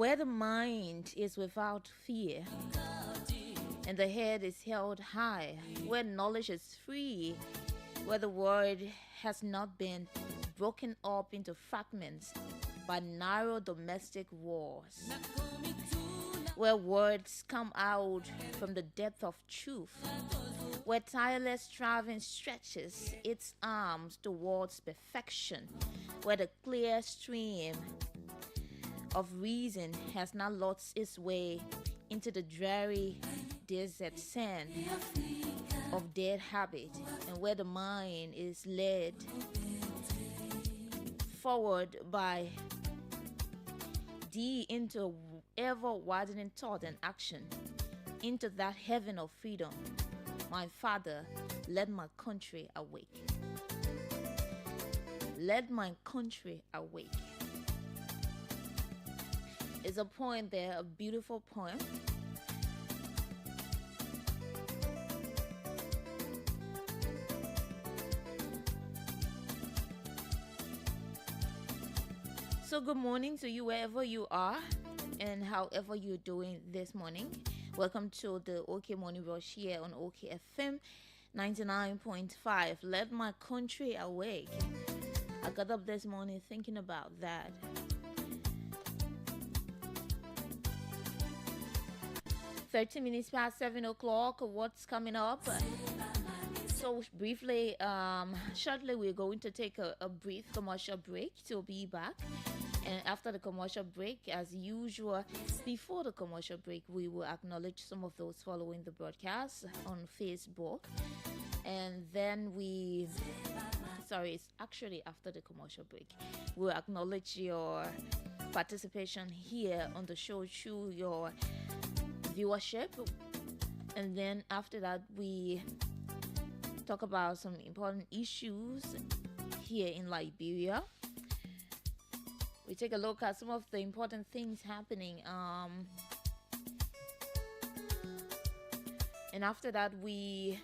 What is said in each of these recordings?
Where the mind is without fear, and the head is held high, where knowledge is free, where the word has not been broken up into fragments by narrow domestic wars, where words come out from the depth of truth, where tireless striving stretches its arms towards perfection, where the clear stream of reason has not lost its way into the dreary desert sand of dead habit, and where the mind is led forward by thee into ever-widening thought and action, into that heaven of freedom. My Father, let my country awake. Let my country awake. It's a poem there, a beautiful poem. So good morning to you wherever you are and however you're doing this morning. Welcome to the OK Morning Rush here on OK FM 99.5. Let my country awake. I got up this morning thinking about that. .30 past 7 o'clock. What's coming up? So briefly, shortly we're going to take a brief commercial break to be back. And after the commercial break, as usual, before the commercial break, we will acknowledge some of those following the broadcast on Facebook. And then it's actually after the commercial break, we'll acknowledge your participation here on the show through your viewership. And then after that, we talk about some important issues here in Liberia. We take a look at some of the important things happening. And after that, we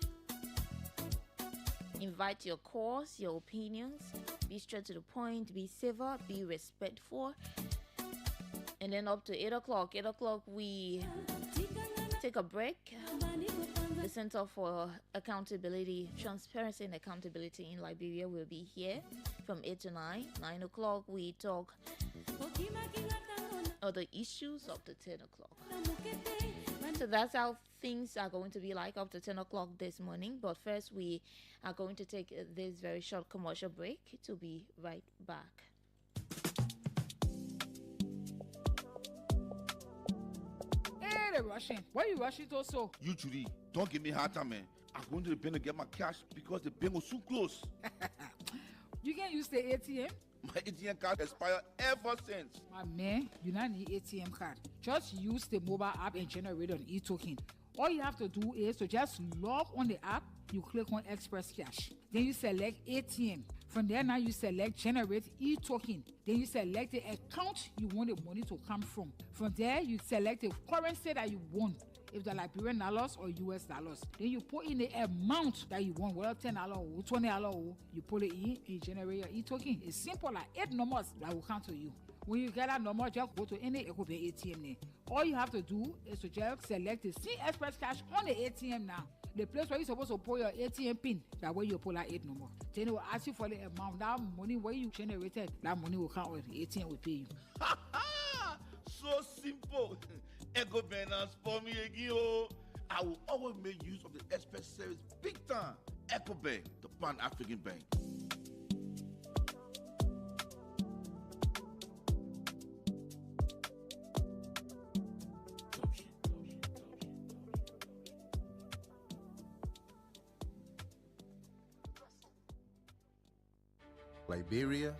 invite your calls, your opinions. Be straight to the point, be civil, be respectful. And then up to 8 o'clock. 8 o'clock, we take a break. The Center for Accountability, Transparency and Accountability in Liberia will be here from 8 to 9. 9 o'clock, we talk other issues up to 10 o'clock. So that's how things are going to be like up to 10 o'clock this morning. But first, we are going to take this very short commercial break to be right back. Hey, rushing. Why are you rushing to so? You, Judy, don't give me hard time, man. I'm going to the bank to get my cash because the bank was so close. You can use the ATM? My ATM card expired ever since. My man, you don't need ATM card. Just use the mobile app and generate an e-token. All you have to do is to just log on the app, you click on Express Cash. Then you select ATM. From there now you select Generate e-token. Then you select the account you want the money to come from. From there you select the currency that you want. If they're Liberian dollars or US dollars. Then you put in the amount that you want, whether $10 or $20, you put it in and you generate your e-token. It's simple, like 8 numbers that will come to you. When you get that number, just go to any ATM there. All you have to do is to just select the C Express Cash on the ATM now. The place where you're supposed to put your ATM pin, that way you pull that 8 number. Then it will ask you for the amount. That money where you generated, that money will come with the ATM will pay you. So simple. Echo Binance for me again. I will always make use of the Express service big time. Echo Bank, the Pan-African Bank. Liberia,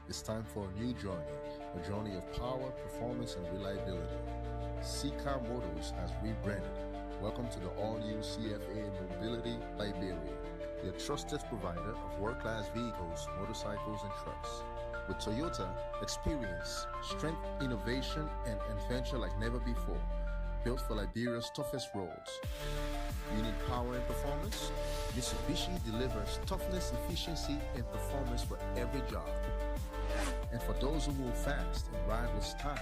it's time for a new journey of power, performance, and reliability. CCAR Motors has rebranded. Welcome to the all-new CFA Mobility Liberia, your trusted provider of world-class vehicles, motorcycles, and trucks. With Toyota, experience, strength, innovation, and adventure like never before. Built for Liberia's toughest roads. You need power and performance? Mitsubishi delivers toughness, efficiency, and performance for every job. And for those who move fast and ride with style,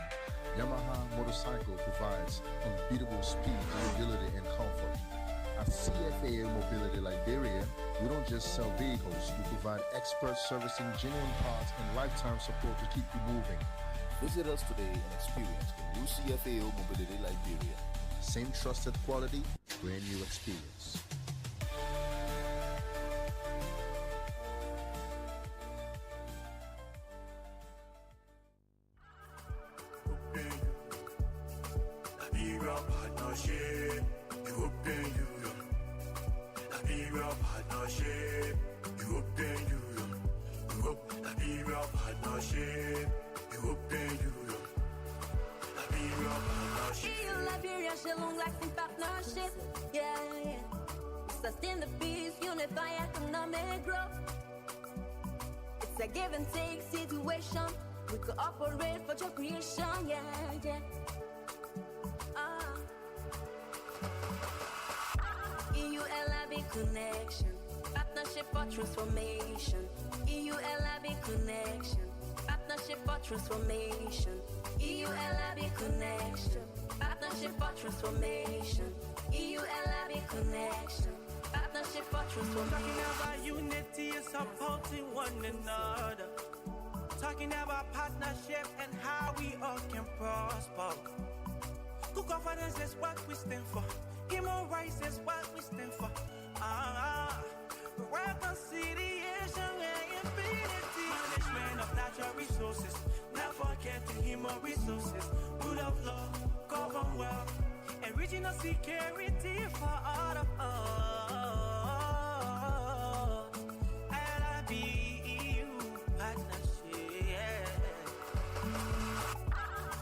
Yamaha Motorcycle provides unbeatable speed, durability, and comfort. At CFAA Mobility Liberia, we don't just sell vehicles, we provide expert servicing, genuine parts, and lifetime support to keep you moving. Visit us today and experience the new CFAO Mobility Liberia. Same trusted quality, brand new experience. Long-lasting partnership, yeah. Sustain the peace, unify economic growth. It's a give and take situation. We cooperate for job creation, yeah. EU-LIB connection, partnership for transformation. EU-LIB connection, partnership for transformation. EU-LIB connection, partnership for transformation. EU-LIB connection, partnership for transformation. Talking about unity and supporting one another. Talking about partnership and how we all can prosper. Good governance is what we stand for. Human rights is what we stand for. Reconciliation and infinity. Management of natural resources. Not forgetting human resources. Rule of law, Commonwealth, and regional security for all of us. LIB-EU partnership.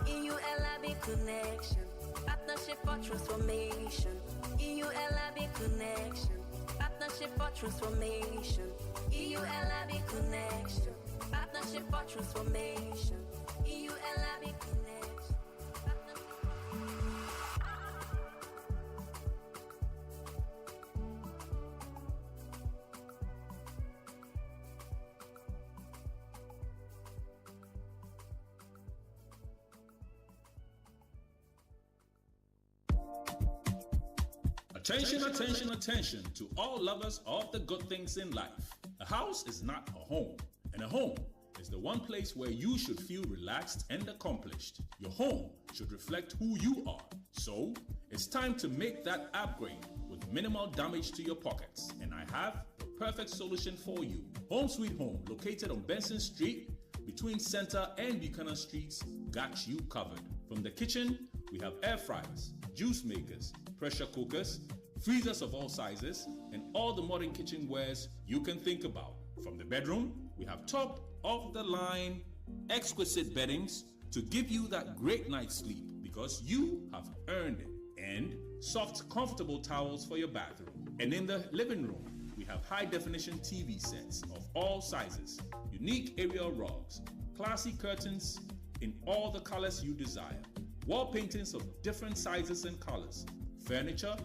EU-LIB connection, partnership for transformation. EU-LIB connection, partnership for transformation. EU-LIB connection, partnership for transformation. EU-LIB connection. Attention, attention, attention to all lovers of the good things in life. A house is not a home, and a home is the one place where you should feel relaxed and accomplished. Your home should reflect who you are. So, it's time to make that upgrade with minimal damage to your pockets. And I have the perfect solution for you. Home Sweet Home, located on Benson Street, between Center and Buchanan Streets, got you covered. From the kitchen, we have air fryers, juice makers, pressure cookers, freezers of all sizes, and all the modern kitchenwares you can think about. From the bedroom, we have top-of-the-line, exquisite beddings to give you that great night's sleep because you have earned it, and soft, comfortable towels for your bathroom. And in the living room, we have high-definition TV sets of all sizes, unique aerial rugs, classy curtains in all the colors you desire, wall paintings of different sizes and colors, furniture,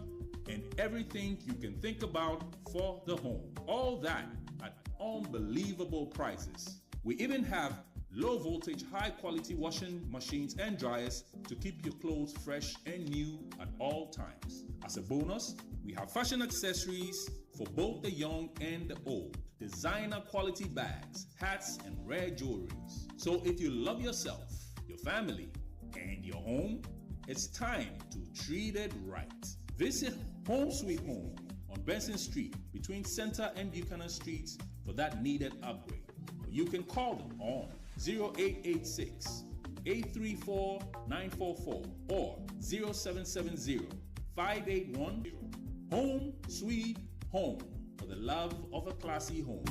and everything you can think about for the home. All that at unbelievable prices. We even have low voltage, high quality washing machines and dryers to keep your clothes fresh and new at all times. As a bonus, we have fashion accessories for both the young and the old, designer quality bags, hats, and rare jewelries. So if you love yourself, your family, and your home, it's time to treat it right. Visit Home Sweet Home on Benson Street between Center and Buchanan Streets for that needed upgrade. You can call them on 0886 834 944 or 0770 5810. Home Sweet Home, for the love of a classy home.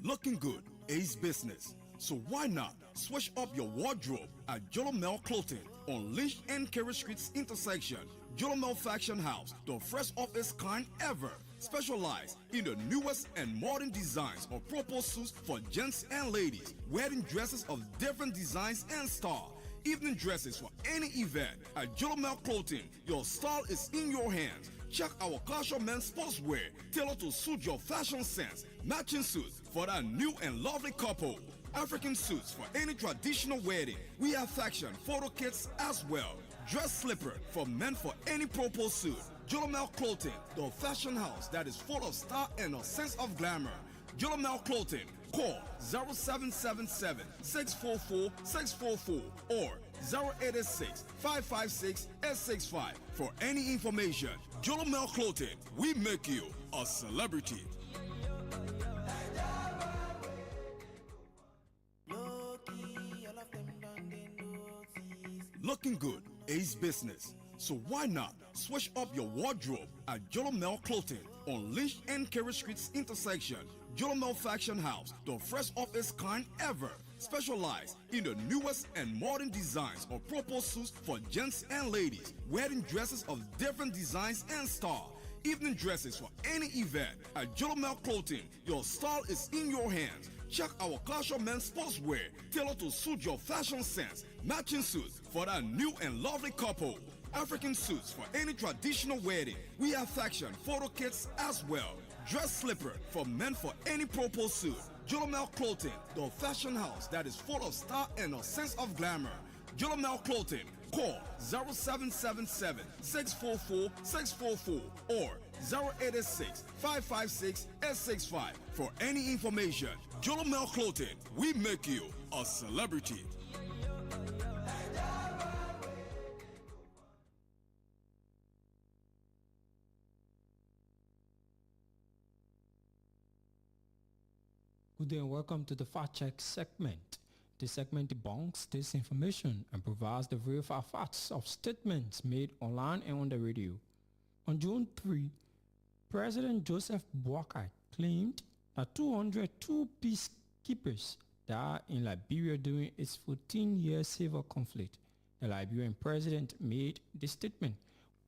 Looking good is business. So why not switch up your wardrobe at Jolomel Clothing on Lynch and Kerry Streets intersection. Jolomel Fashion House, the first of its kind ever. Specialized in the newest and modern designs of proper suits for gents and ladies, wearing dresses of different designs and style. evening dresses for any event. At Jolomel Clothing, your style is in your hands. Check our casual men's sportswear tailored to suit your fashion sense. Matching suits for that new and lovely couple. African suits for any traditional wedding. We have fashion photo kits as well. Dress slipper for men for any purple suit. Jolomel Clothing, the fashion house that is full of style and a sense of glamour. Jolomel Clothing, call 0777 644 644 or 0886 556 865 for any information. Jolomel Clothing, we make you a celebrity. Looking good is business, so why not switch up your wardrobe at Jolomel Clothing on Lynch and Carey Streets intersection. Jolomel Fashion House, the first of its kind ever, specialized in the newest and modern designs of proper suits for gents and ladies, wedding dresses of different designs and style, evening dresses for any event. At Jolomel Clothing, your style is in your hands. Check our casual men's sportswear tailored to suit your fashion sense. Matching suits for that new and lovely couple. African suits for any traditional wedding. We have fashion photo kits as well. Dress slipper for men for any purple suit. Jolomel Clothing, the fashion house that is full of style and a sense of glamour. Jolomel Clothing, call 0777 644 644 or 0886 556 865 for any information. Jolomel Clothing, we make you a celebrity. Good day and welcome to the Fact Check segment. This segment debunks disinformation and provides the verified facts of statements made online and on the radio. On June 3, President Joseph Boakai claimed that 202 peacekeepers died in Liberia during its 14-year civil conflict. The Liberian president made this statement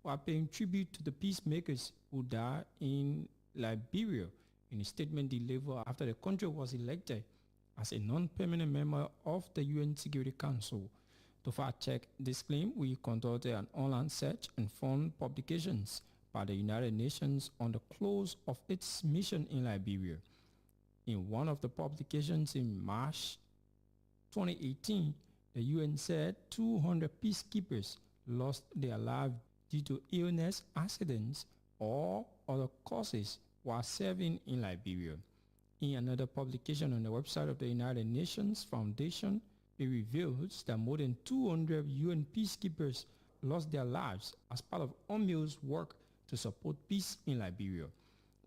while paying tribute to the peacemakers who died in Liberia in a statement delivered after the country was elected as a non-permanent member of the UN Security Council. To fact-check this claim, we conducted an online search and found publications by the United Nations on the close of its mission in Liberia. In one of the publications in March 2018, the UN said 200 peacekeepers lost their lives due to illness, accidents, or other causes while serving in Liberia. In another publication on the website of the United Nations Foundation, it reveals that more than 200 UN peacekeepers lost their lives as part of UNMIL's work to support peace in Liberia.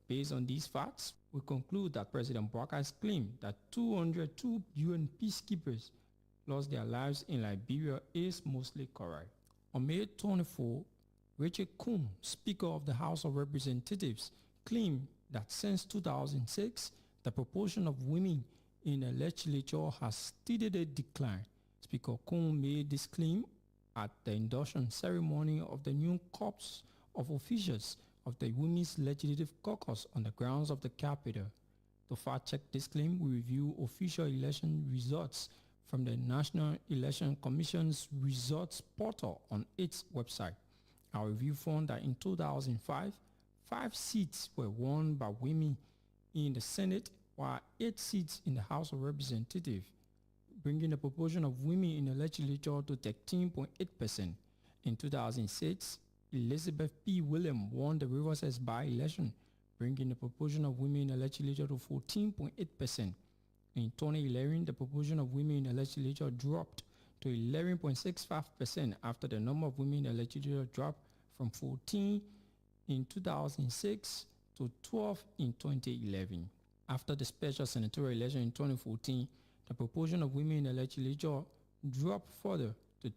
Based on these facts, we conclude that President Boakai's claim that 202 UN peacekeepers lost their lives in Liberia is mostly correct. On May 24, Rachel Coon, Speaker of the House of Representatives, claimed that since 2006, the proportion of women in the legislature has steadily declined. Speaker Coon made this claim at the induction ceremony of the new corps of officials of the Women's Legislative Caucus on the grounds of the Capitol. To fact-check this claim, we review official election results from the National Election Commission's results portal on its website. Our review found that in 2005, 5 seats were won by women in the Senate, while 8 seats in the House of Representatives, bringing the proportion of women in the legislature to 13.8%. In 2006, Elizabeth P. Williams won the Rivers by-election, bringing the proportion of women in the legislature to 14.8%. In 2011, the proportion of women in the legislature dropped to 11.65% after the number of women in the legislature dropped from 14 in 2006 to 12 in 2011. After the special senatorial election in 2014, the proportion of women in the legislature dropped further to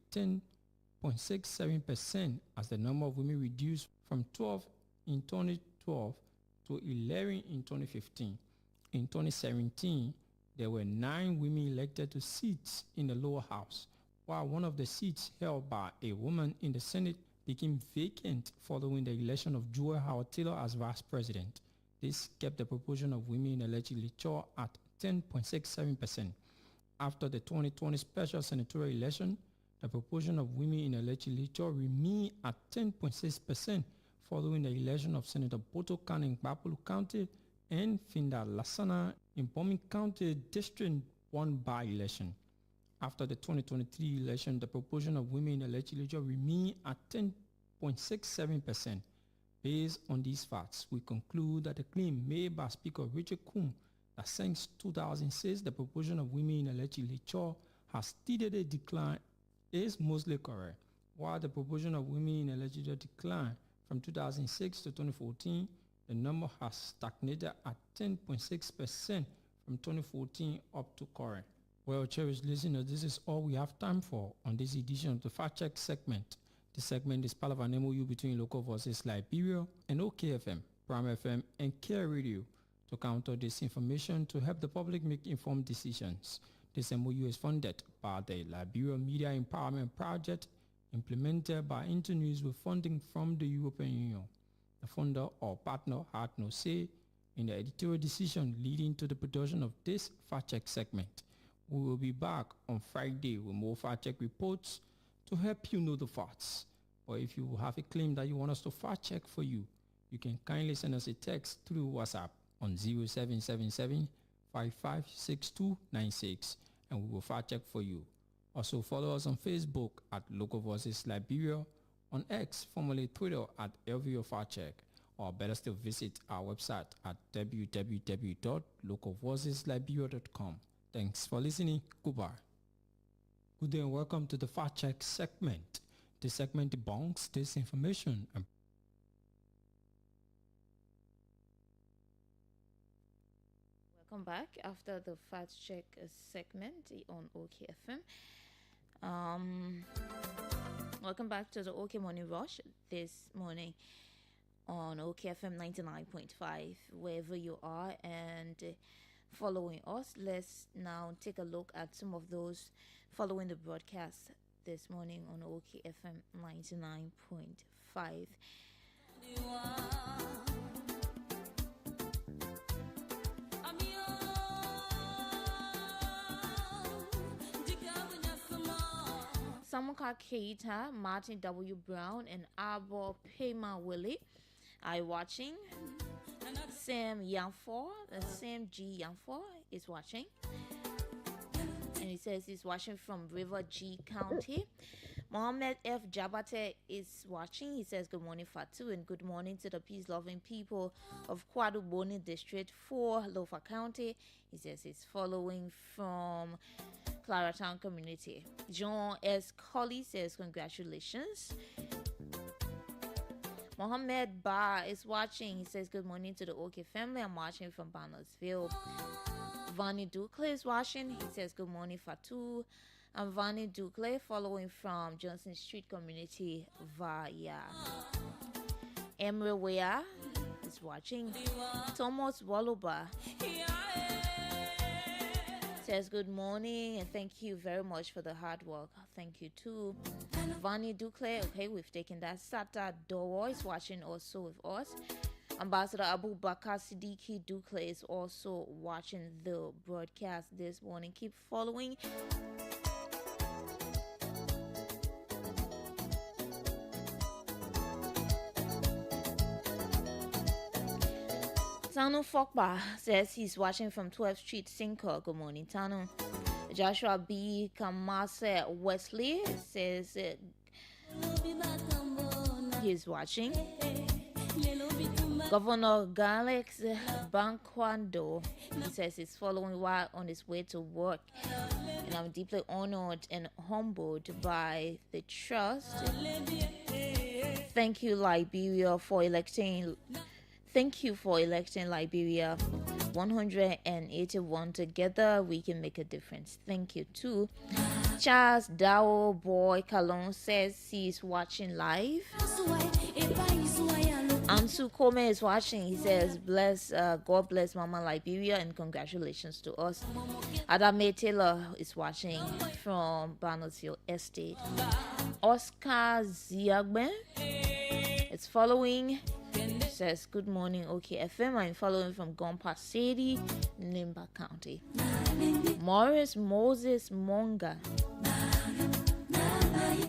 10.67% as the number of women reduced from 12 in 2012 to 11 in 2015. In 2017, there were 9 women elected to seats in the lower house, while one of the seats held by a woman in the Senate became vacant following the election of Joy Howard Taylor as vice president. This kept the proportion of women in the legislature at 10.67%. After the 2020 special senatorial election, the proportion of women in the legislature remained at 10.6% following the election of Senator Boto Khan in Bapulu County and Finda Lasana in Bomi County District 1 by-election. After the 2023 election, the proportion of women in the legislature remained at 10.67%. Based on these facts, we conclude that the claim made by Speaker Richard Coon that since 2006 the proportion of women in the legislature has steadily declined is mostly correct. While the proportion of women in the legislature declined from 2006 to 2014, the number has stagnated at 10.6% from 2014 up to current. Well, cherished listeners, this is all we have time for on this edition of the Fact Check segment. This segment is part of an MOU between Local Voices Liberia and OKFM, Prime FM, and Care Radio to counter disinformation to help the public make informed decisions. This MOU is funded by the Liberia Media Empowerment Project, implemented by Internews with funding from the European Union. The funder or partner had no say in the editorial decision leading to the production of this Fact Check segment. We will be back on Friday with more Fact Check reports to help you know the facts. Or if you have a claim that you want us to fact check for you, you can kindly send us a text through WhatsApp on 0777 556296 and we will fact check for you. Also follow us on Facebook at Local Voices Liberia, on X, formerly Twitter at LVO Fact Check, or better still visit our website at www.localvoicesliberia.com. Thanks for listening. Goodbye. Good day and welcome to the Fact Check segment. This segment debunks disinformation and Welcome back after the Fact Check segment on OKFM. Welcome back to the OK Morning Rush this morning on OKFM 99.5, wherever you are and following us. Let's now take a look at some of those following the broadcast this morning on OKFM 99.5. Samuka Keita, Martin W. Brown, and Abo Pema Willie are watching. Sam G. Yanfor is watching. And he says he's watching from River G County. Mohammed F. Jabate is watching. He says good morning Fatu and good morning to the peace-loving people of Kwadu Boni District 4, Lofa County. He says he's following from Claratown Community. John S. Colley says congratulations. Mohammed Ba is watching. He says good morning to the OK family. I'm watching from Barnersville. Vani Dukle is watching. He says good morning Fatu. I'm Vani Dukle following from Johnson Street Community via Emre Wea is watching. Thomas Waluba says good morning and thank you very much for the hard work. Thank you too. Vani Dukle, okay, we've taken that. Sata Dowo is watching also with us. Ambassador Abu Bakar Siddiqui Dukle is also watching the broadcast this morning. Keep following. Tanu Fokba says he's watching from 12th Street, Sinker. Good morning, Tanu. Joshua B. Kamase Wesley says he's watching. Governor Galex Bankwando, he says he's following while on his way to work. And I'm deeply honored and humbled by the trust. Thank you, Liberia, for electing. Thank you for electing Liberia 181. Together we can make a difference. Thank you too. Charles Dow Boy Kalon says he's watching live. Ansu Kome is watching. He says God bless Mama Liberia and congratulations to us. Adame Taylor is watching from Barnersville Estate. Oscar Ziagbe is following. Says good morning OKFM. I'm following from Gompa City, Nimba County. Morris Moses Monga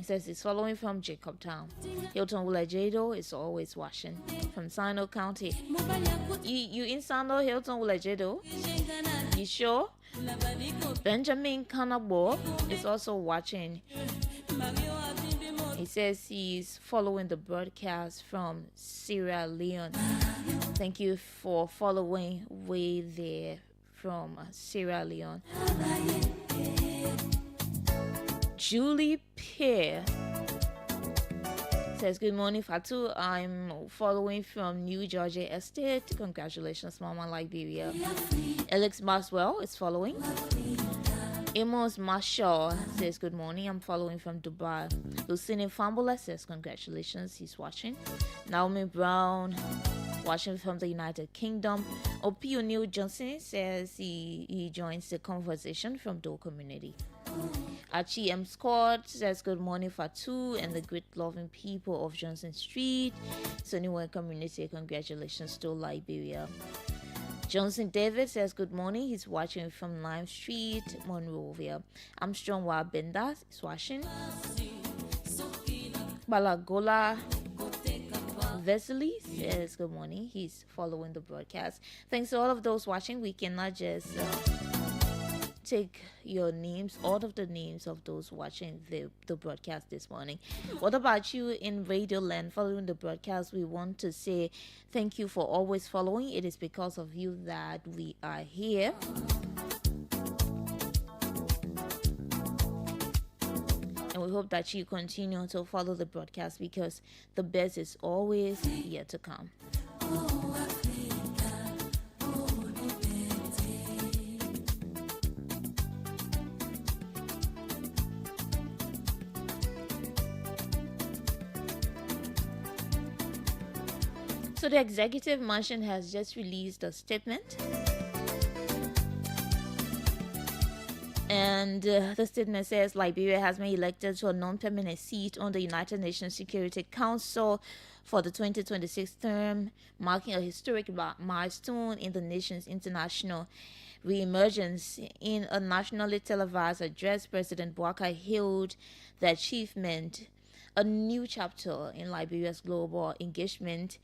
says he's following from Jacobtown. Hilton Wulajedo is always watching from Sino County. You in Sando, Hilton Wulajedo? You sure? Benjamin Kanabo is also watching. He says he's following the broadcast from Sierra Leone. Thank you for following way there from Sierra Leone. Julie Pear says, good morning, Fatu. I'm following from New Georgia Estate. Congratulations, Mama Liberia. Alex Maxwell is following. Amos Marshall says, good morning. I'm following from Dubai. Lucine Fambula says, congratulations. He's watching. Naomi Brown watching from the United Kingdom. Opio Neil Johnson says he joins the conversation from Dole Community. Archie M. Scott says, good morning, Fatu and the great loving people of Johnson Street. Sunnywear Community, congratulations to Liberia. Johnson David says, good morning. He's watching from Lime Street, Monrovia. Armstrong Wabenda is watching. Balagola Vesely says, good morning. He's following the broadcast. Thanks to all of those watching. We cannot just take your names, all of the names of those watching the broadcast this morning. What about you in Radio Land following the broadcast? We want to say thank you for always following. It is because of you that we are here. And we hope that you continue to follow the broadcast because the best is always yet to come. So the executive mansion has just released a statement. And the statement says Liberia has been elected to a non-permanent seat on the United Nations Security Council for the 2026 term, marking a historic milestone in the nation's international re-emergence. In a nationally televised address, President Bouakai hailed the achievement, a new chapter in Liberia's global engagement,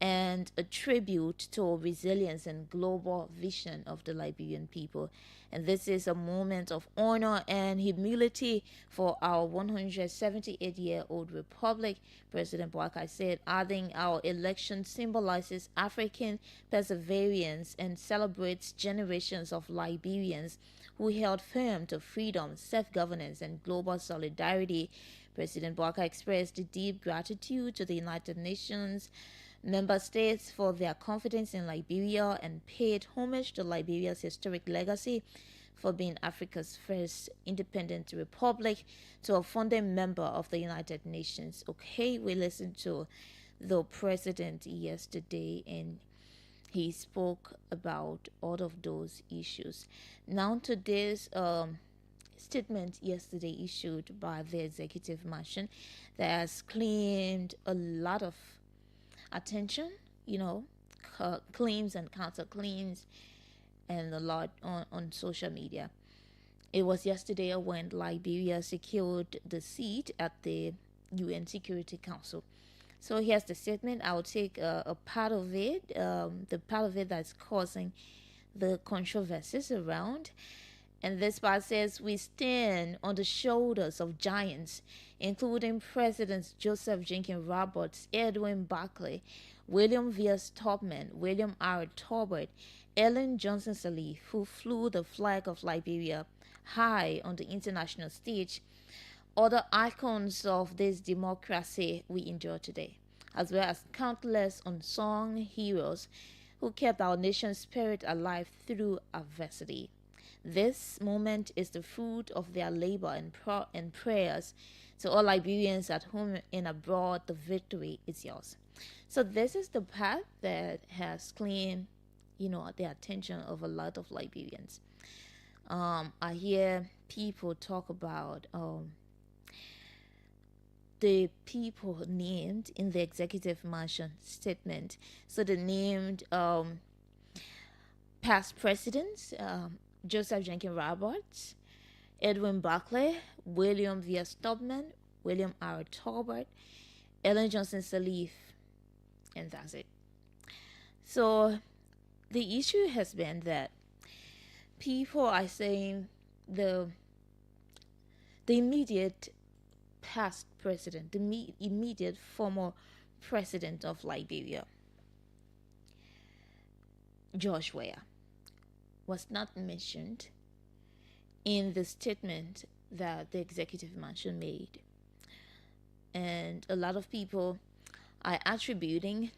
and a tribute to resilience and global vision of the Liberian people. And this is a moment of honor and humility for our 178-year-old republic, President Bouakai said, adding our election symbolizes African perseverance and celebrates generations of Liberians who held firm to freedom, self-governance, and global solidarity. President Bouakai expressed deep gratitude to the United Nations member states for their confidence in Liberia and paid homage to Liberia's historic legacy for being Africa's first independent republic to a founding member of the United Nations. Okay, we listened to the president yesterday and he spoke about all of those issues. Now to this statement yesterday issued by the executive mansion that has claimed a lot of attention, claims and counterclaims, and a lot on social media. It was yesterday when Liberia secured the seat at the UN Security Council. So here's the statement. I'll take a part of it, the part of it that's causing the controversies around. And this part says, we stand on the shoulders of giants, including Presidents Joseph Jenkins Roberts, Edwin Barclay, William V.S. Tubman, William R. Tolbert, Ellen Johnson Sirleaf, who flew the flag of Liberia high on the international stage, other icons of this democracy we enjoy today, as well as countless unsung heroes who kept our nation's spirit alive through adversity. This moment is the fruit of their labor and prayers. To all Liberians at home and abroad, the victory is yours. So this is the path that has claimed, the attention of a lot of Liberians. I hear people talk about the people named in the executive mansion statement. So they named past presidents, Joseph Jenkins Roberts, Edwin Barclay, William V.S. Tubman, William R. Tolbert, Ellen Johnson Sirleaf, and that's it. So the issue has been that people are saying the immediate past president, the immediate former president of Liberia, George Weah, was not mentioned in the statement that the executive mansion made. And a lot of people are attributing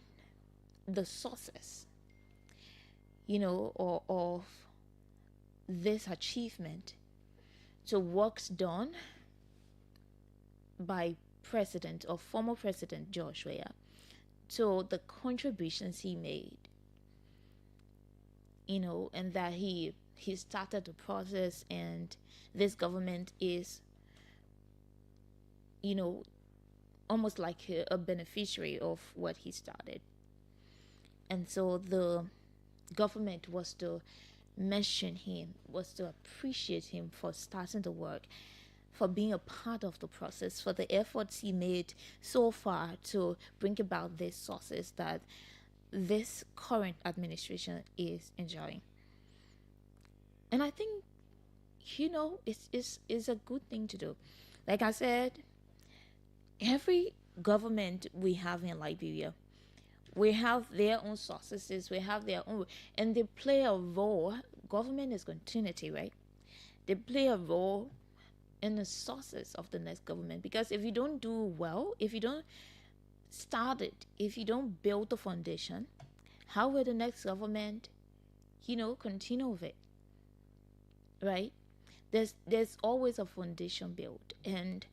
the sources, or of this achievement to works done by President or former President George Weah, to the contributions he made, and that he started the process, and this government is, almost like a beneficiary of what he started. And so the government was to mention him, was to appreciate him for starting the work, for being a part of the process, for the efforts he made so far to bring about these sources that this current administration is enjoying. And I think, it's a good thing to do. Like I said, every government we have in Liberia, we have their own sources, we have their own, and they play a role. Government is continuity, right? They play a role in the sources of the next government, because if you don't do well, if you don't start it, if you don't build the foundation, how will the next government, continue with it, right? There's always a foundation built, and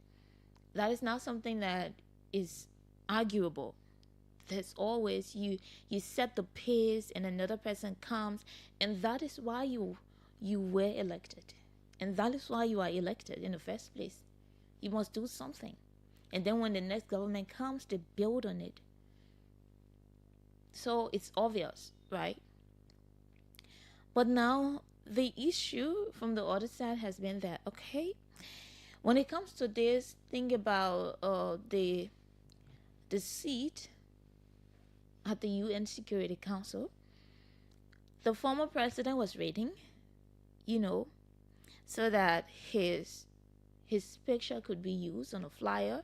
that is not something that is arguable. There's always, you set the pace and another person comes, and that is why you were elected, and that is why you are elected in the first place. You must do something, and then when the next government comes, they build on it. So it's obvious, right? But now the issue from the other side has been that, okay, when it comes to this thing about the seat at the UN Security Council, the former president was waiting, so that his picture could be used on a flyer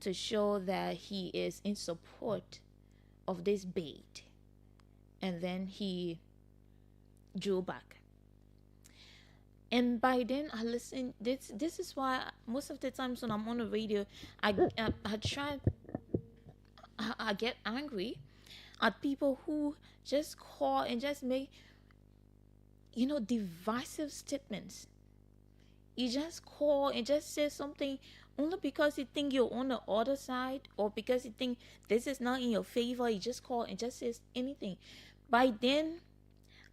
to show that he is in support of this bid. And then he drew back. And by then I listened. This is why most of the times when I'm on the radio, I get angry at people who just call and just make divisive statements. You just call and just say something only because you think you're on the other side, or because you think this is not in your favor. You just call and just say anything. By then,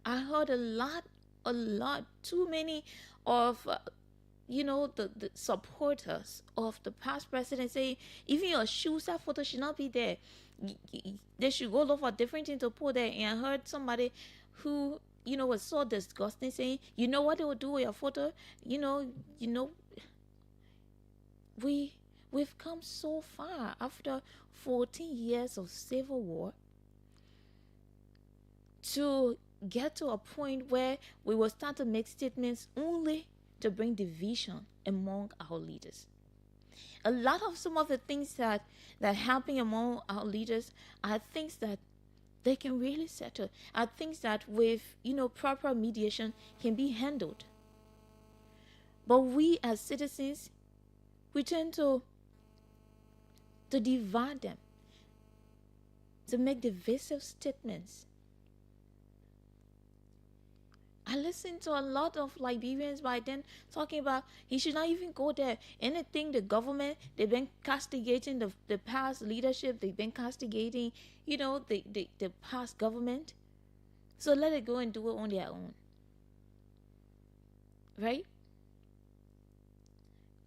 I heard a lot, too many of, the supporters of the past president saying, even your shoes, that photo should not be there. They should go look for different things to put there. And I heard somebody who, was so disgusting saying, you know what they will do with your photo? We've come so far after 14 years of civil war to get to a point where we will start to make statements only to bring division among our leaders. A lot of some of the things that happen among our leaders are things that they can really settle, are things that with proper mediation can be handled. But we as citizens, we tend to divide them, to make divisive statements. I listened to a lot of Liberians by then talking about he should not even go there. Anything the government, they've been castigating the past leadership, they've been castigating, the past government. So let it go and do it on their own. Right?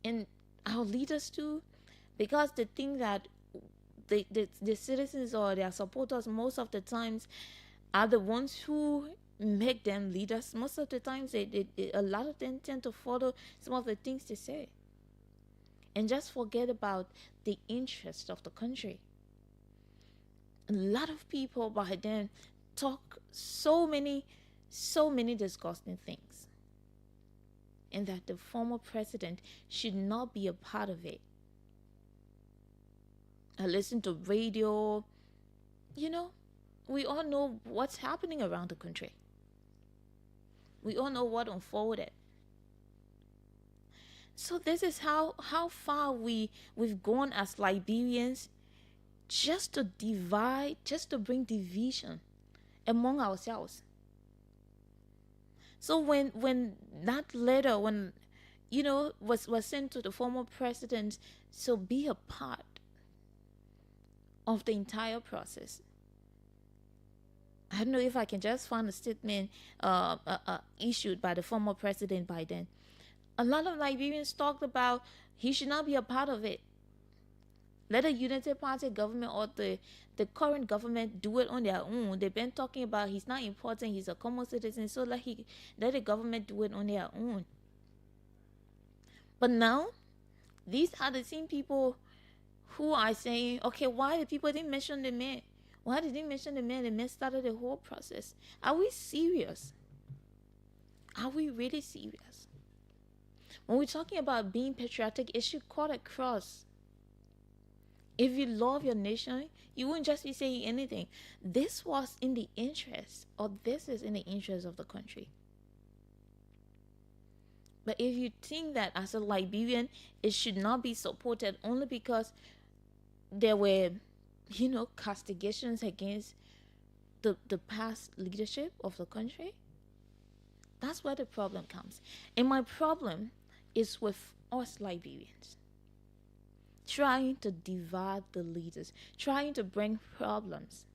And our leaders too, because the thing that the citizens or their supporters most of the times are the ones who make them leaders. Most of the times a lot of them tend to follow some of the things they say. and just forget about the interest of the country. A lot of people by then talk so many disgusting things, and that the former president should not be a part of it. I listen to radio. We all know what's happening around the country. We all know what unfolded. So this is how far we've gone as Liberians, just to divide, just to bring division among ourselves. So when that letter, was sent to the former president, so be a part of the entire process. I don't know if I can just find a statement issued by the former president by then. A lot of Liberians talked about he should not be a part of it. Let the United Party government or the current government do it on their own. They've been talking about he's not important, he's a common citizen, so let the government do it on their own. But now, these are the same people who are saying, okay, why the people didn't mention the man? Why did they mention the man? The man started the whole process. Are we serious? Are we really serious? When we're talking about being patriotic, it should cut across. If you love your nation, you wouldn't just be saying anything. This was in the interest, or this is in the interest of the country. But if you think that as a Liberian, it should not be supported only because there were, castigations against the past leadership of the country, that's where the problem comes. And my problem is with us Liberians, trying to divide the leaders, trying to bring problems.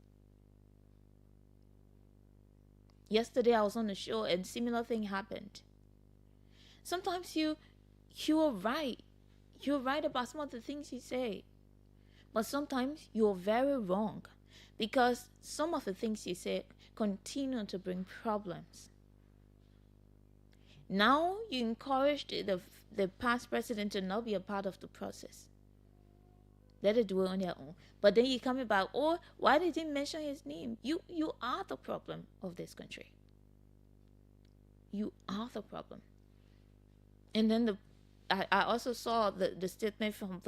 Yesterday I was on the show and similar thing happened. Sometimes you are right. You're right about some of the things you say. But sometimes you're very wrong, because some of the things you say continue to bring problems. Now you encourage the past president to not be a part of the process. Let it do it on their own. But then you come about, why did they mention his name? You are the problem of this country. You are the problem. And then I also saw the statement from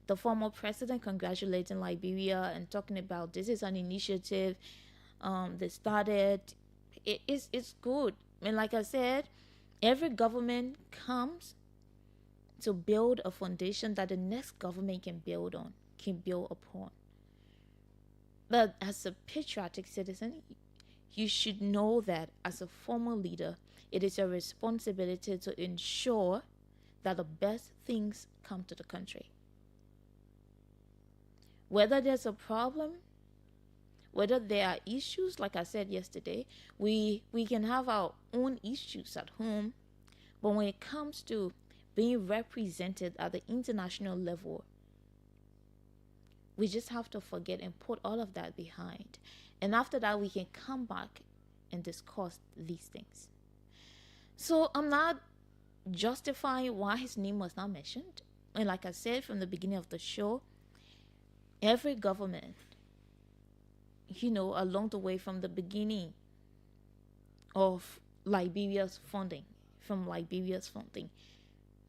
the former president congratulating Liberia and talking about this is an initiative they started. It's good. I mean, like I said, every government comes to build a foundation that the next government can build upon. But as a patriotic citizen, you should know that as a former leader, it is your responsibility to ensure that the best things come to the country. Whether there's a problem, whether there are issues, like I said yesterday, we can have our own issues at home. But when it comes to being represented at the international level, we just have to forget and put all of that behind. And after that, we can come back and discuss these things. So I'm not justifying why his name was not mentioned. And like I said from the beginning of the show, every government, along the way from the beginning of Liberia's funding,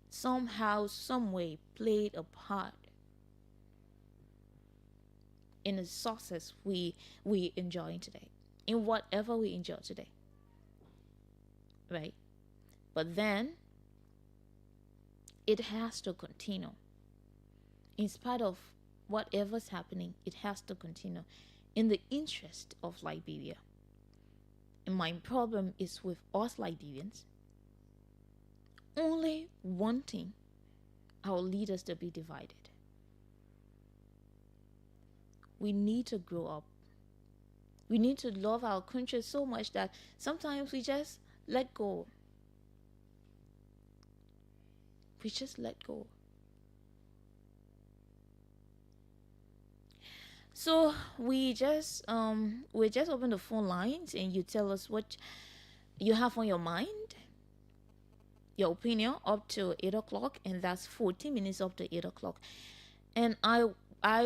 somehow, some way played a part in the success we enjoy today, in whatever we enjoy today, right? But then it has to continue. In spite of whatever's happening, it has to continue in the interest of Liberia. And my problem is with us Liberians only wanting our leaders to be divided. We need to grow up. We need to love our country so much that sometimes we just let go. We just let go. So we just open the phone lines and you tell us what you have on your mind. your opinion up to 8 o'clock, and that's 40 minutes up to 8 o'clock. And I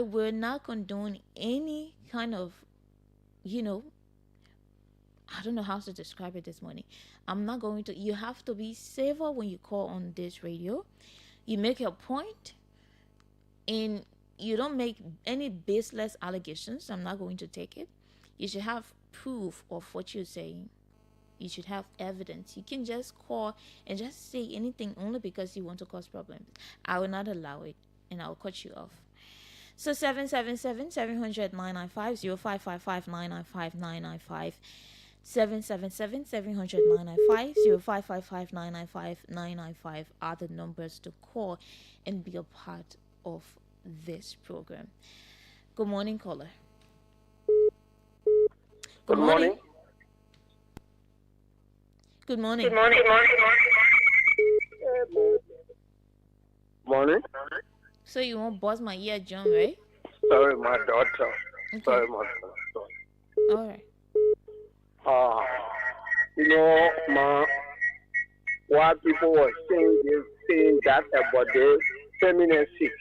will not condone any kind of, I don't know how to describe it this morning. I'm not going to. You have to be safer when you call on this radio. You make your point, and you don't make any baseless allegations. I'm not going to take it. You should have proof of what you're saying. You should have evidence. You can just call and just say anything only because you want to cause problems. I will not allow it, and I'll cut you off. So 777-700-995, 0555-995-995, 777-700-995, 0555-995-995 are the numbers to call and be a part of this program. Good morning, caller. Good morning. Good morning. Good morning. Morning. So you won't buzz my ear, John, right? Sorry, my daughter. Okay. Sorry, my daughter. All right. What people were saying that about the feminine seat.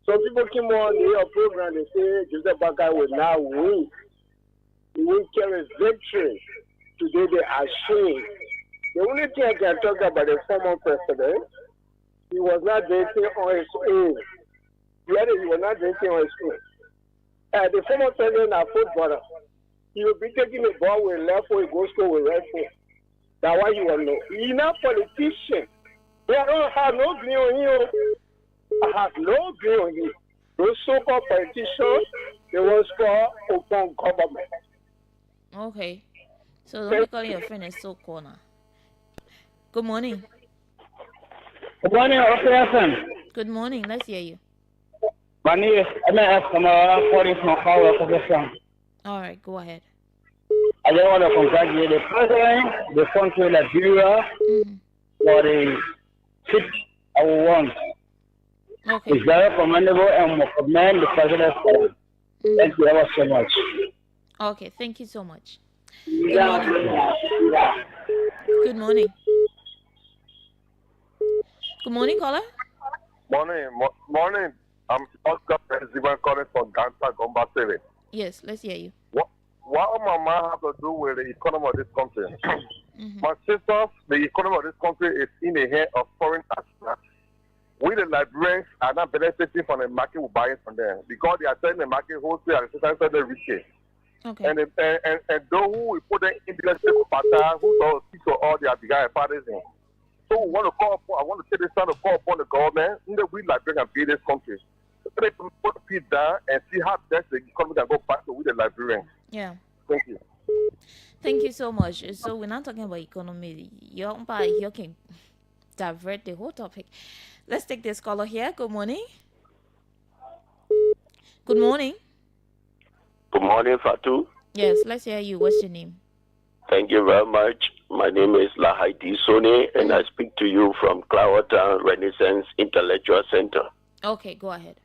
Some people came on your program, they say Joseph Baka will now win. He will carry victory. Today they are ashamed. The only thing I can talk about the former president, he was not dating on his own. He was not dating on his own. The former president, a footballer, he will be taking the ball with left foot, he goes to with right foot. That's why you will know. He's not politician. They don't have no green on him. I have no green on him. Those so-called politicians, they was for open government. Okay. So don't be calling your friend a so-called now. Good morning. Good morning, Officer. Good morning. Let's hear you. My name is Kamara, calling from Kamara position. All right, go ahead. I just want to congratulate the president, the country Liberia, for the 6th award. Okay. It's very commendable and we commend the president for it. Thank you ever so much. Okay, thank you so much. Good morning. Good morning. Good morning, caller. Morning. I'm Oscar President calling from Ganta Gomba 7. Yes, let's hear you. What my man have to do with the economy of this country? My sisters, the economy of this country is in the hands of foreign assets. We, the Liberians, are not benefiting from the market we buy from them because they are selling the market wholesale and selling the retail. Okay. And those who we put them in the pattern, who don't speak to all their bigger parties in. So I want to take this time to call upon the government, that we Liberians can build this country. So they can put feet down and see how best the economy can go back to with the Liberians. Yeah. Thank you. Thank you so much. So we're not talking about economy. You can divert the whole topic. Let's take this caller here. Good morning. Good morning. Good morning, Fatu. Yes, let's hear you. What's your name? Thank you very much. My name is Lahaiti Sone, and I speak to you from Clowertown Renaissance Intellectual Center. Okay, go ahead.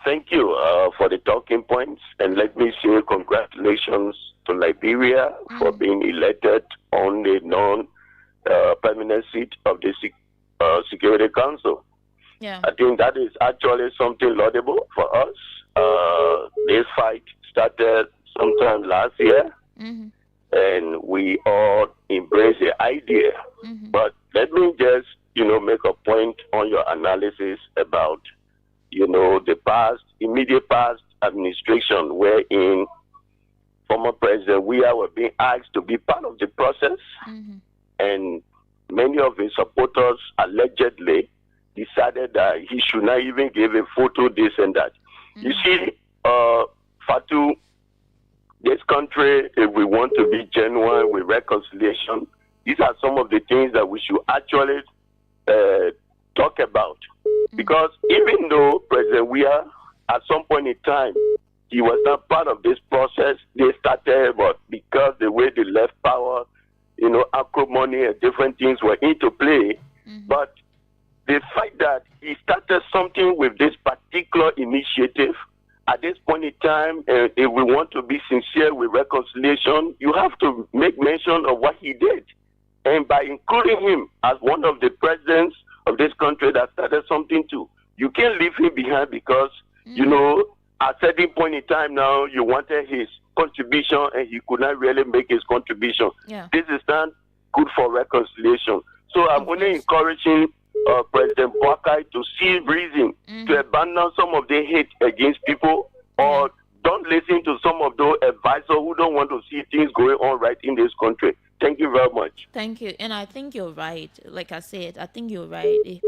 Thank you for the talking points, and let me say congratulations to Liberia for being elected on the non-permanent seat of the Security Council. Yeah. I think that is actually something laudable for us. This fight started sometime last year, and we all embrace the idea. But let me just, make a point on your analysis about, the immediate past administration, wherein former President Weah were being asked to be part of the process, and many of his supporters allegedly decided that he should not even give a photo, this and that. You see, Fatu, this country, if we want to be genuine with reconciliation, these are some of the things that we should actually talk about. Because even though President Weah, at some point in time, he was not part of this process, they started, but because the way they left power, acrimony and different things were into play. But the fact that he started something with this particular initiative, at this point in time, if we want to be sincere with reconciliation, you have to make mention of what he did. and by including him as one of the presidents of this country that started something too. You can't leave him behind because, you know, at a certain point in time now, you wanted his contribution and he could not really make his contribution. Yeah. This is not good for reconciliation. So I'm only encouraging President Boakai to see reason to abandon some of the hate against people, or don't listen to some of those advisors who don't want to see things going on right in this country. Thank you very much. Thank you. And I think you're right. Like I said, I think you're right.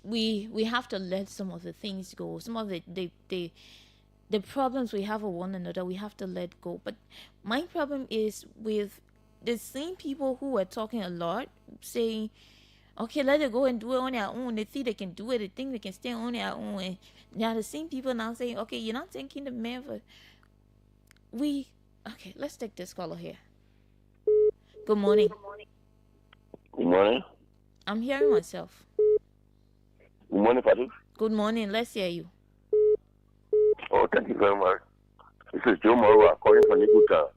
We have to let some of the things go. Some of the problems we have with one another, we have to let go. But my problem is with the same people who were talking a lot, saying, okay, let it go and do it on their own. They think they can do it. They think they can stay on their own. And now the same people now saying, okay, you're not thanking the man for... Okay, let's take this caller here. Good morning. Good morning. I'm hearing myself. Good morning, Fatu. Good morning. Let's hear you. Oh, thank you very much. This is Joe Morwa calling from Iguta.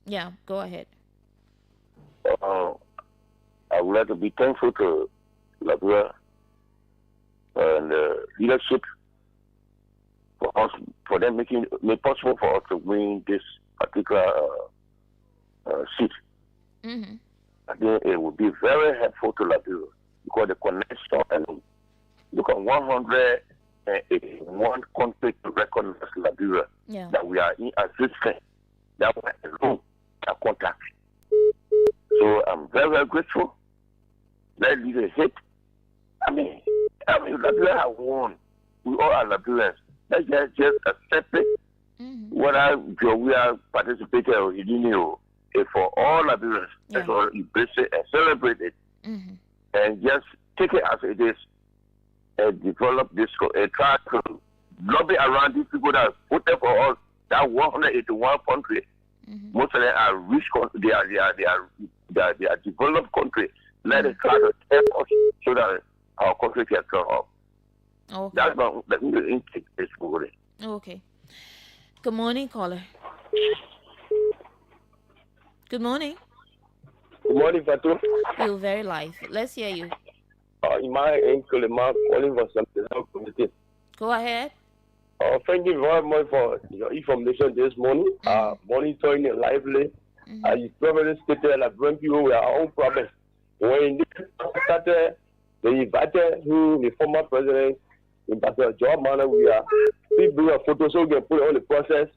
Yeah, go ahead. I would like to be thankful to Labura and leadership for them making it possible for us to win this particular seat. I think it would be very helpful to Labura because the connection, and look at 181 countries to recognize Labura that we are in existence. That one alone can contact. So I'm very, very grateful. That leader hit. I mean, Liberia have won. We all are Liberians. Let's just accept it. Whether we are participating or you didn't know, it's for all Liberians. Let's all embrace it and celebrate it. And just take it as it is and develop this and try to lobby around these people that voted for us, that 181 countries. Most of them are rich countries. They are developed countries. Let us try to help us so that our country can come up. Okay. That's not the intake is for it. Okay. Good morning, caller. Good morning. Good morning, Fatu. You're very live. Let's hear you. My uncle calling for something. Go ahead. Thank you very much for your information this morning. Monitoring it lively. As you probably stated, like when people were our own problem. When they started, they invited the former president, Ambassador Joe Kamara. We bring a photo so we can put it on the process.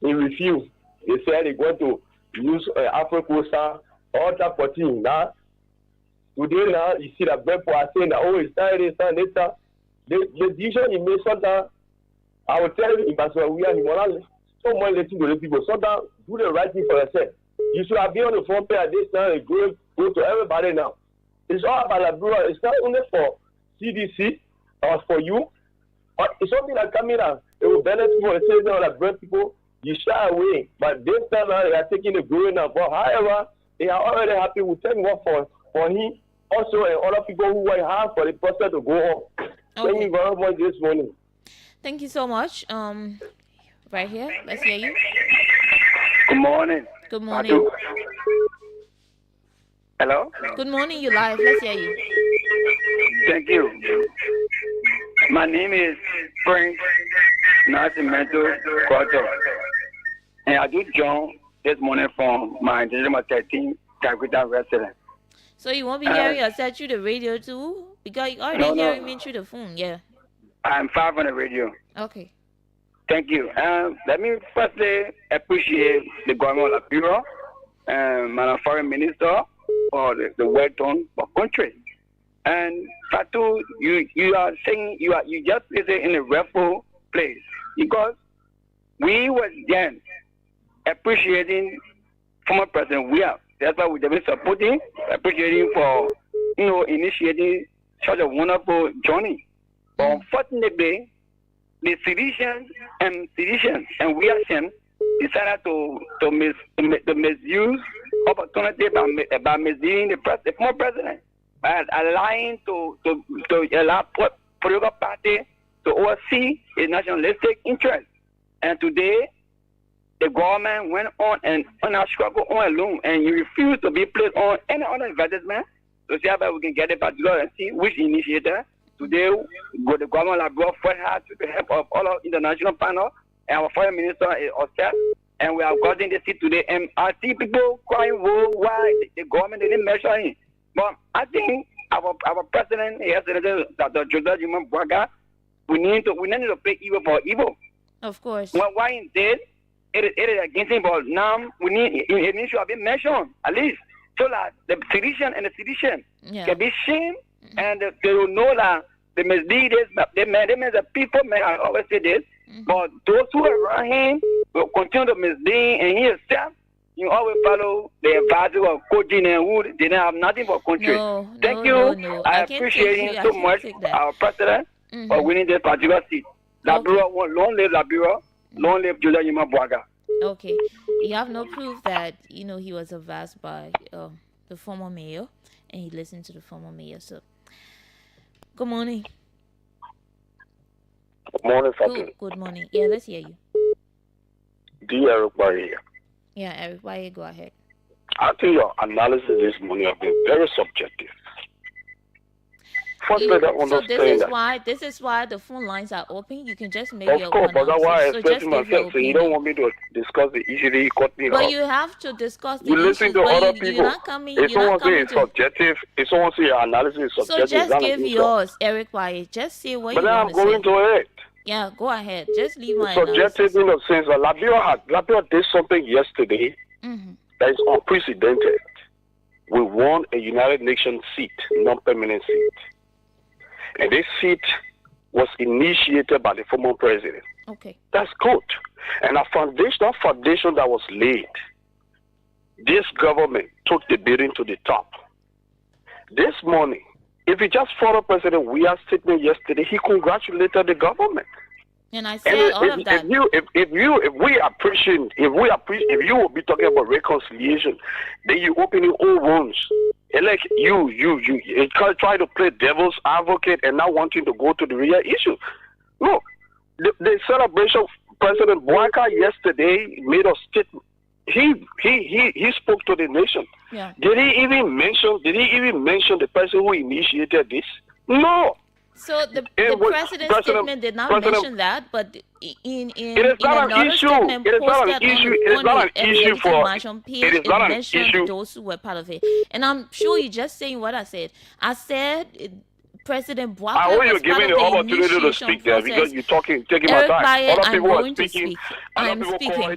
He refused. They said they're going to use Africa, all that for team. Now, today now, you see that people are saying that, oh, it's time, later. The decision he made, sometimes, I will tell you, Ambassador, we are so much letting the people. Sometimes, do the right thing for yourself. You should have been on the front page at this time and go to everybody now. It's all about Labura. It's not only for CDC or for you. But it's something that coming out. It will benefit for the citizens of the people. You shy away. But this time now, they are taking the glory now. But however, they are already happy. We thank God for him. Also, and other people who were hard for the process to go on. Thank you very much this morning. Thank you so much. Right here. Let's hear you. Good morning. Good morning. Hello? Good morning, you live. Let's hear you. Thank you. My name is Frank Nascimento Cotto. And I do join this morning from my December 13th Calcutta resident. So you won't be hearing yourself through the radio too? Because you already hearing me through the phone, yeah. I'm 5 on the radio. Okay. Thank you. Let me firstly appreciate the government of Bureau and my foreign minister for the work done for country. And Fatu, you are saying you just placed it in a rightful place because we were then appreciating former President Weah. That's why we've been supporting, appreciating for initiating such a wonderful journey. But unfortunately, the citizens and Weah decided to misuse opportunity by misleading the former president, by allowing to allow political party to oversee its nationalistic interests. And today, the government went on and on our struggle on alone, and you refuse to be placed on any other advertisement to see how we can get a particular and see which initiator. Today, the government has brought forth to the help of all our international panel, and our foreign minister is upset, and we have gotten the seat today. And I see people crying, why the government didn't measure him. But I think our president, yesterday, Dr. Joseph Jimon Braga, we need to pay evil for evil. Of course. Well, why indeed? It is against him, but now it needs to be mentioned, at least, so that the physician and the physician can be shamed, and they will know that they must be this, they may the people may always say this, but those who are around him will continue to mislead, and he himself, you always follow the advice of coaching and who didn't have nothing for country. Thank you. No. I appreciate him so much, our president, for winning this particular seat. Labura, long live Labura, long live Julia Yuma Bwaga. Okay. You have no proof that, he was advised by the former mayor, and he listened to the former mayor. So, good morning. Good morning, Fatu. Good morning. Yeah, let's hear you. Dear Eric Barrier. Yeah, Eric, why go ahead. I think your analysis this morning have been very subjective. First, so this is why the phone lines are open. You can just make your own. Of course, but that's why I expressed myself. So you don't want me to discuss the issue that you cut me off. But you have to discuss the issue. You listen to other people. You're not coming. If someone says it's subjective, if someone says your analysis is subjective, so just give yours, Eric Wyatt. Just say what you want to say. But I'm going to it. Yeah, go ahead. Just leave my subjective in the sense that Labira did something yesterday that is unprecedented. We won a United Nations seat, non-permanent seat. And this seat was initiated by the former president. Okay. That's good. And that foundation that was laid, this government took the building to the top. This morning, if you just follow President Weah's statement yesterday, he congratulated the government. And I said all of that. If you will be talking about reconciliation, then you opening all wounds. And like you try to play devil's advocate and not wanting to go to the real issue. Look, the celebration of President Bwaka yesterday made a statement. He spoke to the nation. Yeah. Did he even mention the person who initiated this? No. So the president's statement did not mention that, but in another statement posted on the information page, it mentioned those who were part of it. And I'm sure you're just saying what I said. I said President Bwaka I hope you're giving the opportunity to speak there because you're taking my time. Other people are speaking. I'm speaking. Other people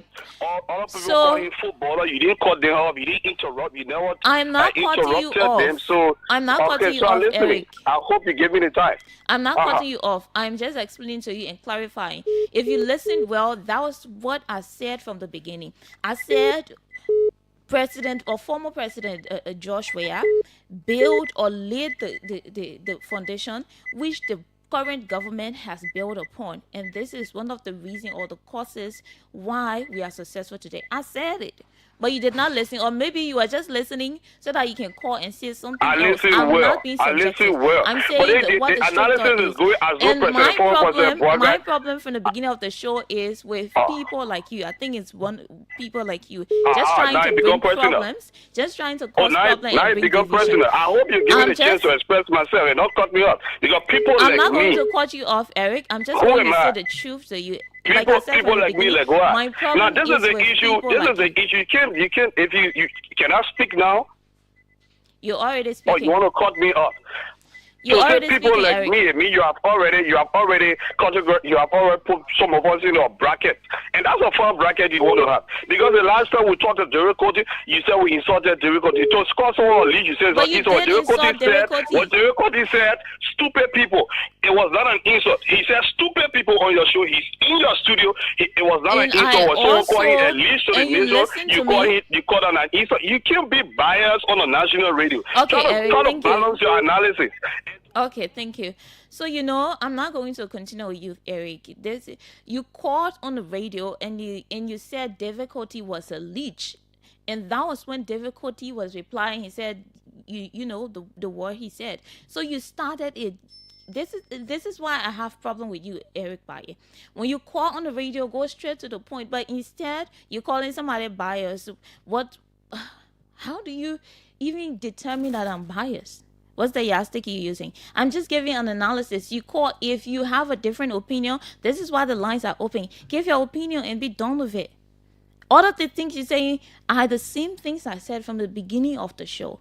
calling footballer. You didn't cut them off. You didn't interrupt. You never. I'm not cutting you off. Them, so, I'm not cutting you off, Eric. I hope you give me the time. I'm not cutting you off. I'm just explaining to you and clarifying. If you listened well, that was what I said from the beginning. I said President or former President Josh Weah built or laid the foundation which the current government has built upon, and this is one of the reasons or the causes why we are successful today. I said it, but you did not listen, or maybe you are just listening so that you can call and say something else. I'm not being subjective. I'm saying what the analysis is going as and my problem from the beginning of the show is with people like you. I think it's people like you just trying to bring problems, just trying to cause problems and bring division. I hope you give me the chance to express myself and not cut me off because people like me. I'm not going to cut you off, Eric. I'm just going to say the truth to you. People like me, like what? Now this is the issue. This is the issue. You can. If you can I speak now? You're already speaking. Or you want to cut me off? You're already people speaking, like Eric. me, you have already put some of us in a bracket, and that's a fun bracket you want to have. Because the last time we talked to Jericho, you said we insulted Jericho. To score someone on lead, you said what Jericho said. Stupid people. It was not an insult. He said stupid people on your show. He's in your studio. It was not an insult. Someone calling at least to the nation. You call it an insult. You can't be biased on a national radio. Okay, Eric, try to balance your analysis. Okay, thank you. So, I'm not going to continue with you, Eric. You called on the radio and you said difficulty was a leech. And that was when difficulty was replying. He said, the word he said. So you started it this is why I have problem with you, Eric Baye. When you call on the radio, go straight to the point. But instead, you're calling somebody biased. How do you even determine that I'm biased? What's the yardstick you're using? I'm just giving an analysis. You call if you have a different opinion. This is why the lines are open. Give your opinion and be done with it. All of the things you're saying are the same things I said from the beginning of the show.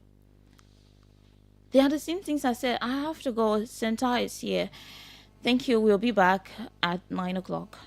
They are the same things I said. I have to go. Santa is here. Thank you. We'll be back at 9 o'clock.